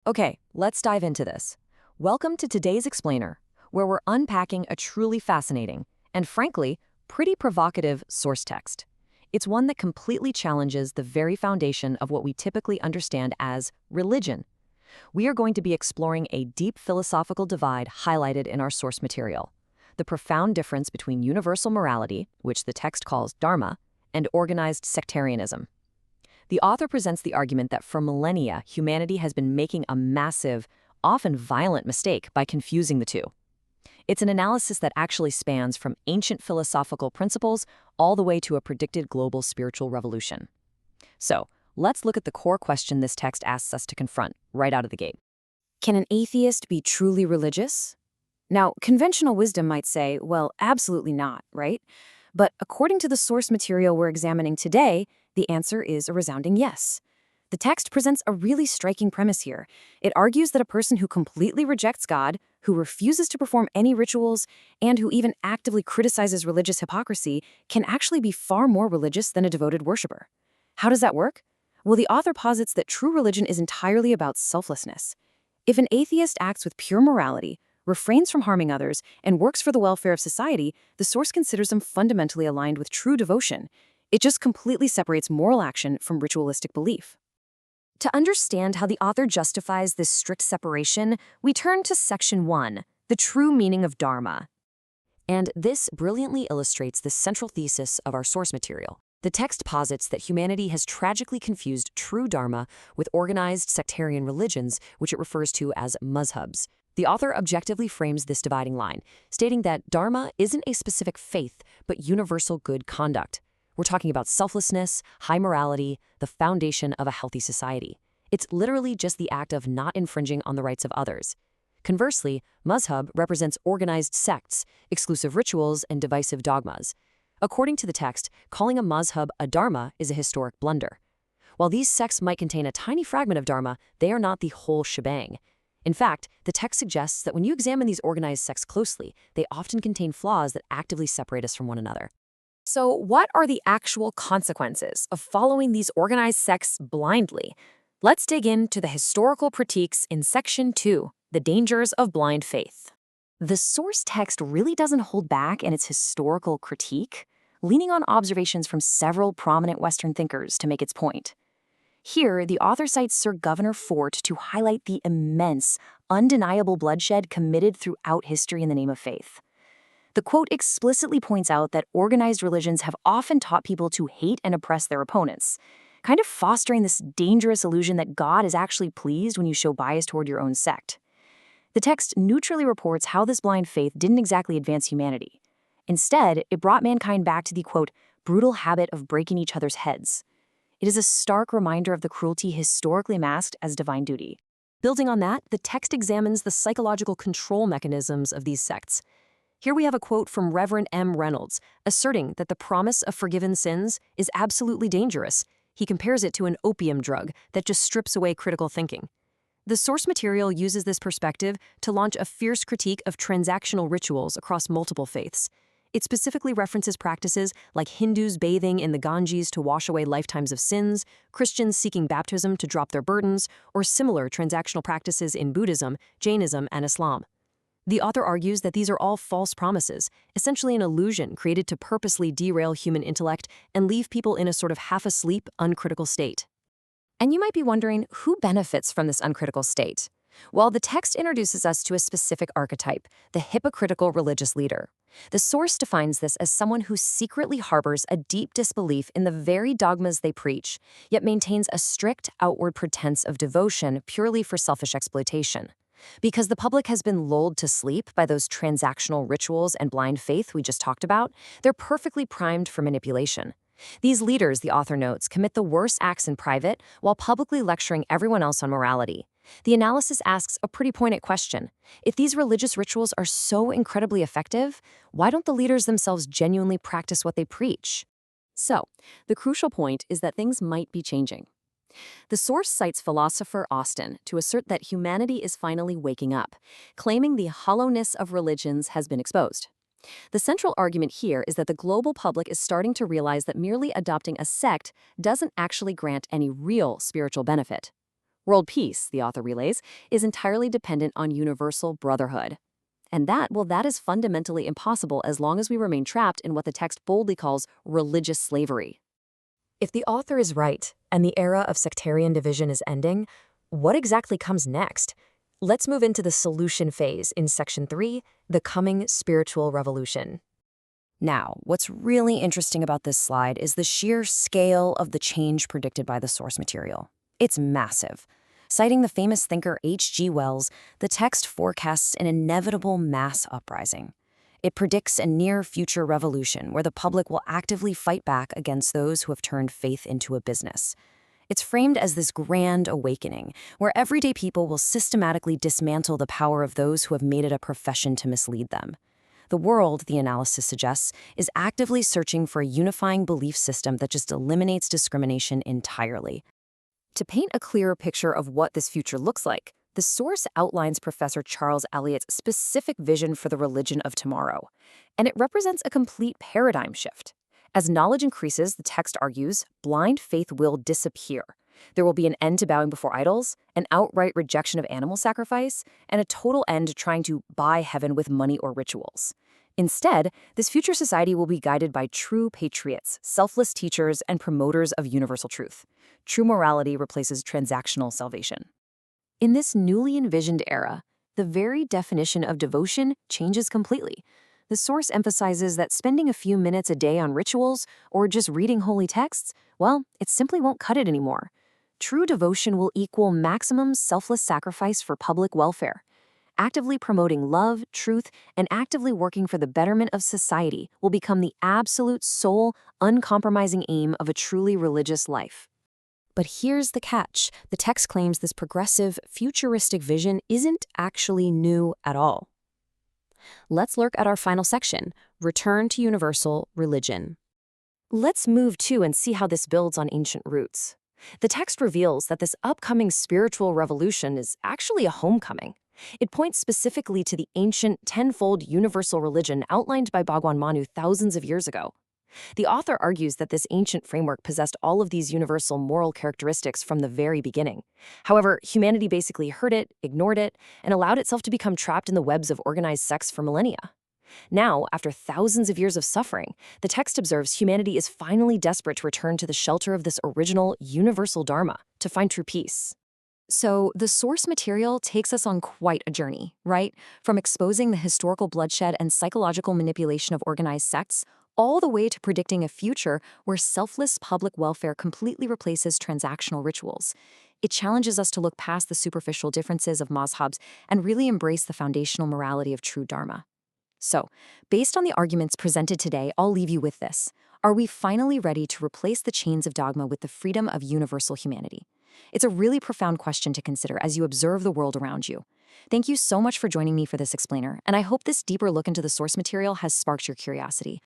Okay, let's dive into this. Welcome to today's Explainer, where we're unpacking a truly fascinating and, frankly, pretty provocative source text. It's one that completely challenges the very foundation of what we typically understand as religion. We are going to be exploring a deep philosophical divide highlighted in our source material: the profound difference between universal morality, which the text calls dharma, and organized sectarianism. The author presents the argument that for millennia, humanity has been making a massive, often violent mistake by confusing the two. It's an analysis that actually spans from ancient philosophical principles all the way to a predicted global spiritual revolution. So, let's look at the core question this text asks us to confront right out of the gate. Can an atheist be truly religious? Now, conventional wisdom might say, well, absolutely not, right? But according to the source material we're examining today, the answer is a resounding yes. The text presents a really striking premise here. It argues that a person who completely rejects God, who refuses to perform any rituals, and who even actively criticizes religious hypocrisy can actually be far more religious than a devoted worshiper. How does that work? Well, the author posits that true religion is entirely about selflessness. If an atheist acts with pure morality, refrains from harming others, and works for the welfare of society, the source considers them fundamentally aligned with true devotion. It just completely separates moral action from ritualistic belief. To understand how the author justifies this strict separation, we turn to Section 1, the true meaning of dharma. And this brilliantly illustrates the central thesis of our source material. The text posits that humanity has tragically confused true dharma with organized sectarian religions, which it refers to as mazhabs. The author objectively frames this dividing line, stating that dharma isn't a specific faith, but universal good conduct. We're talking about selflessness, high morality, the foundation of a healthy society. It's literally just the act of not infringing on the rights of others. Conversely, mazhab represents organized sects, exclusive rituals, and divisive dogmas. According to the text, calling a mazhab a dharma is a historic blunder. While these sects might contain a tiny fragment of dharma, they are not the whole shebang. In fact, the text suggests that when you examine these organized sects closely, they often contain flaws that actively separate us from one another. So, what are the actual consequences of following these organized sects blindly? Let's dig into the historical critiques in Section 2, the dangers of blind faith. The source text really doesn't hold back in its historical critique, leaning on observations from several prominent Western thinkers to make its point. Here, the author cites Sir Governor Fort to highlight the immense, undeniable bloodshed committed throughout history in the name of faith. The quote explicitly points out that organized religions have often taught people to hate and oppress their opponents, kind of fostering this dangerous illusion that God is actually pleased when you show bias toward your own sect. The text neutrally reports how this blind faith didn't exactly advance humanity. Instead, it brought mankind back to the, quote, brutal habit of breaking each other's heads. It is a stark reminder of the cruelty historically masked as divine duty. Building on that, the text examines the psychological control mechanisms of these sects. Here we have a quote from Reverend M. Reynolds, asserting that the promise of forgiven sins is absolutely dangerous. He compares it to an opium drug that just strips away critical thinking. The source material uses this perspective to launch a fierce critique of transactional rituals across multiple faiths. It specifically references practices like Hindus bathing in the Ganges to wash away lifetimes of sins, Christians seeking baptism to drop their burdens, or similar transactional practices in Buddhism, Jainism, and Islam. The author argues that these are all false promises, essentially an illusion created to purposely derail human intellect and leave people in a sort of half-asleep, uncritical state. And you might be wondering, who benefits from this uncritical state? Well, the text introduces us to a specific archetype, the hypocritical religious leader. The source defines this as someone who secretly harbors a deep disbelief in the very dogmas they preach, yet maintains a strict outward pretense of devotion purely for selfish exploitation. Because the public has been lulled to sleep by those transactional rituals and blind faith we just talked about, they're perfectly primed for manipulation. These leaders, the author notes, commit the worst acts in private while publicly lecturing everyone else on morality. The analysis asks a pretty pointed question. If these religious rituals are so incredibly effective, why don't the leaders themselves genuinely practice what they preach? So, the crucial point is that things might be changing. The source cites philosopher Austin to assert that humanity is finally waking up, claiming the hollowness of religions has been exposed. The central argument here is that the global public is starting to realize that merely adopting a sect doesn't actually grant any real spiritual benefit. World peace, the author relays, is entirely dependent on universal brotherhood. And that is fundamentally impossible as long as we remain trapped in what the text boldly calls religious slavery. If the author is right, and the era of sectarian division is ending, what exactly comes next? Let's move into the solution phase in Section 3, the coming spiritual revolution. Now, what's really interesting about this slide is the sheer scale of the change predicted by the source material. It's massive. Citing the famous thinker H.G. Wells, the text forecasts an inevitable mass uprising. It predicts a near-future revolution where the public will actively fight back against those who have turned faith into a business. It's framed as this grand awakening, where everyday people will systematically dismantle the power of those who have made it a profession to mislead them. The world, the analysis suggests, is actively searching for a unifying belief system that just eliminates discrimination entirely. To paint a clearer picture of what this future looks like, the source outlines Professor Charles Eliot's specific vision for the religion of tomorrow, and it represents a complete paradigm shift. As knowledge increases, the text argues, blind faith will disappear. There will be an end to bowing before idols, an outright rejection of animal sacrifice, and a total end to trying to buy heaven with money or rituals. Instead, this future society will be guided by true patriots, selfless teachers, and promoters of universal truth. True morality replaces transactional salvation. In this newly envisioned era, the very definition of devotion changes completely. The source emphasizes that spending a few minutes a day on rituals or just reading holy texts, well, it simply won't cut it anymore. True devotion will equal maximum selfless sacrifice for public welfare. Actively promoting love, truth, and actively working for the betterment of society will become the absolute sole, uncompromising aim of a truly religious life. But here's the catch. The text claims this progressive, futuristic vision isn't actually new at all. Let's look at our final section, Return to Universal Religion. Let's move to and see how this builds on ancient roots. The text reveals that this upcoming spiritual revolution is actually a homecoming. It points specifically to the ancient tenfold universal religion outlined by Bhagwan Manu thousands of years ago. The author argues that this ancient framework possessed all of these universal moral characteristics from the very beginning. However, humanity basically heard it, ignored it, and allowed itself to become trapped in the webs of organized sects for millennia. Now, after thousands of years of suffering, the text observes humanity is finally desperate to return to the shelter of this original, universal Dharma, to find true peace. So, the source material takes us on quite a journey, right? From exposing the historical bloodshed and psychological manipulation of organized sects, all the way to predicting a future where selfless public welfare completely replaces transactional rituals. It challenges us to look past the superficial differences of mazhabs and really embrace the foundational morality of true Dharma. So, based on the arguments presented today, I'll leave you with this. Are we finally ready to replace the chains of dogma with the freedom of universal humanity? It's a really profound question to consider as you observe the world around you. Thank you so much for joining me for this explainer, and I hope this deeper look into the source material has sparked your curiosity.